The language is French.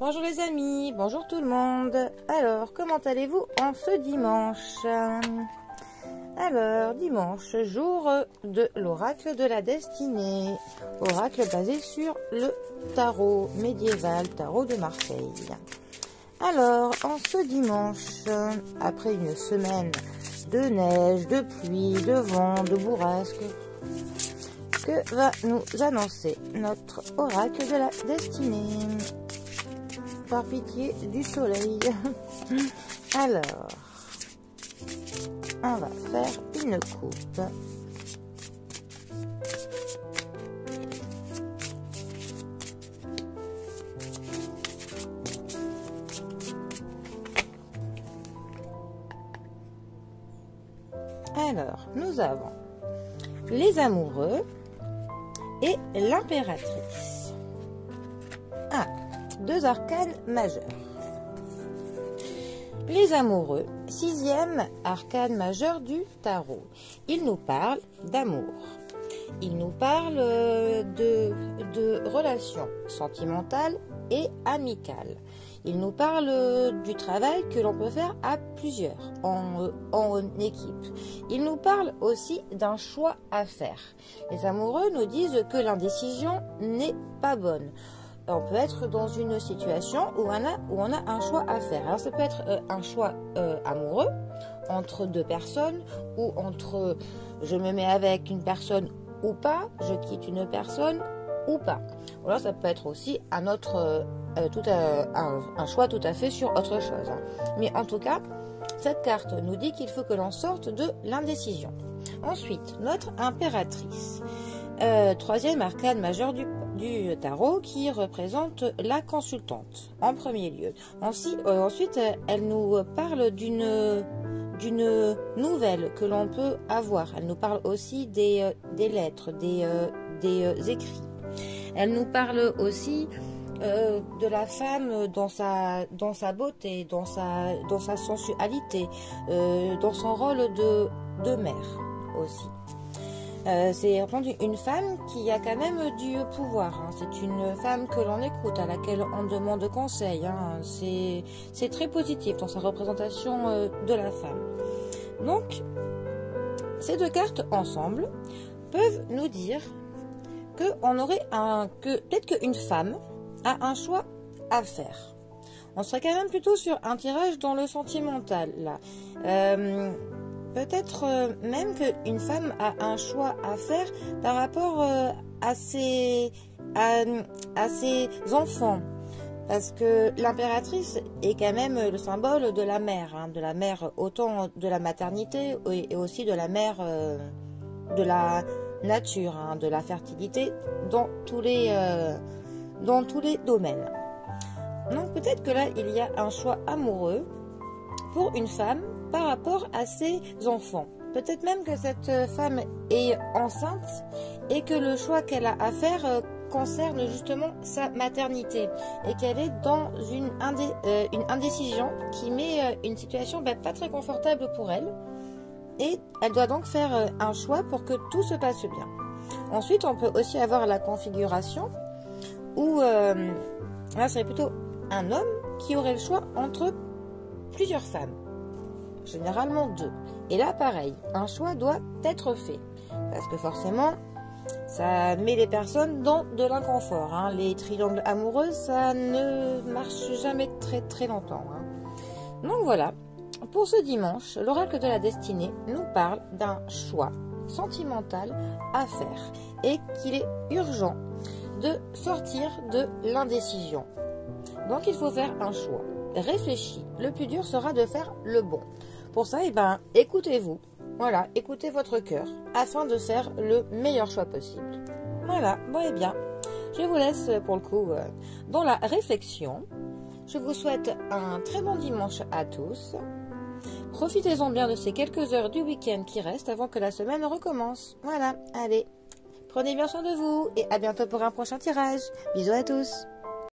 Bonjour les amis, bonjour tout le monde. Alors, comment allez-vous en ce dimanche? Alors, dimanche, jour de l'oracle de la destinée. Oracle basé sur le tarot médiéval, tarot de Marseille. Alors, en ce dimanche, après une semaine de neige, de pluie, de vent, de bourrasque, que va nous annoncer notre oracle de la destinée? Par pitié du soleil. Alors, on va faire une coupe. Alors, nous avons les amoureux et l'impératrice. Deux arcanes majeurs. Les amoureux, 6e arcane majeur du tarot. Il nous parle d'amour. Il nous parle de relations sentimentales et amicales. Il nous parle du travail que l'on peut faire à plusieurs, en équipe. Il nous parle aussi d'un choix à faire. Les amoureux nous disent que l'indécision n'est pas bonne. On peut être dans une situation où on a un choix à faire. Alors ça peut être un choix amoureux entre deux personnes ou entre je me mets avec une personne ou pas, je quitte une personne ou pas. Ou alors ça peut être aussi un choix tout à fait sur autre chose. Mais en tout cas, cette carte nous dit qu'il faut que l'on sorte de l'indécision. Ensuite, notre impératrice. 3e arcane majeur du tarot qui représente la consultante en premier lieu. Ensuite, elle nous parle d'une nouvelle que l'on peut avoir. Elle nous parle aussi des lettres, des écrits. Elle nous parle aussi de la femme dans sa beauté, dans sa sensualité, dans son rôle de mère aussi. C'est une femme qui a quand même du pouvoir. C'est une femme que l'on écoute, à laquelle on demande conseil. C'est très positif dans sa représentation de la femme. Donc, ces deux cartes ensemble peuvent nous dire que peut-être qu'une femme a un choix à faire. On serait quand même plutôt sur un tirage dans le sentimental là. Peut-être même qu'une femme a un choix à faire par rapport à ses enfants. Parce que l'impératrice est quand même le symbole de la mère autant de la maternité et aussi de la mère de la nature, de la fertilité dans tous les domaines. Donc peut-être que là, il y a un choix amoureux pour une femme par rapport à ses enfants. Peut-être même que cette femme est enceinte et que le choix qu'elle a à faire concerne justement sa maternité et qu'elle est dans une indécision qui met une situation pas très confortable pour elle et elle doit donc faire un choix pour que tout se passe bien. Ensuite, on peut aussi avoir la configuration où là, serait plutôt un homme qui aurait le choix entre plusieurs femmes. Généralement 2. Et là, pareil, un choix doit être fait. Parce que forcément, ça met les personnes dans de l'inconfort. Les triangles amoureux, ça ne marche jamais très très longtemps. Donc voilà, pour ce dimanche, l'oracle de la destinée nous parle d'un choix sentimental à faire. Et qu'il est urgent de sortir de l'indécision. Donc il faut faire un choix. Réfléchis. Le plus dur sera de faire le bon. Pour ça, écoutez-vous. Voilà, écoutez votre cœur afin de faire le meilleur choix possible. Voilà, je vous laisse pour le coup dans la réflexion. Je vous souhaite un très bon dimanche à tous. Profitez-en bien de ces quelques heures du week-end qui restent avant que la semaine recommence. Voilà, allez, prenez bien soin de vous et à bientôt pour un prochain tirage. Bisous à tous.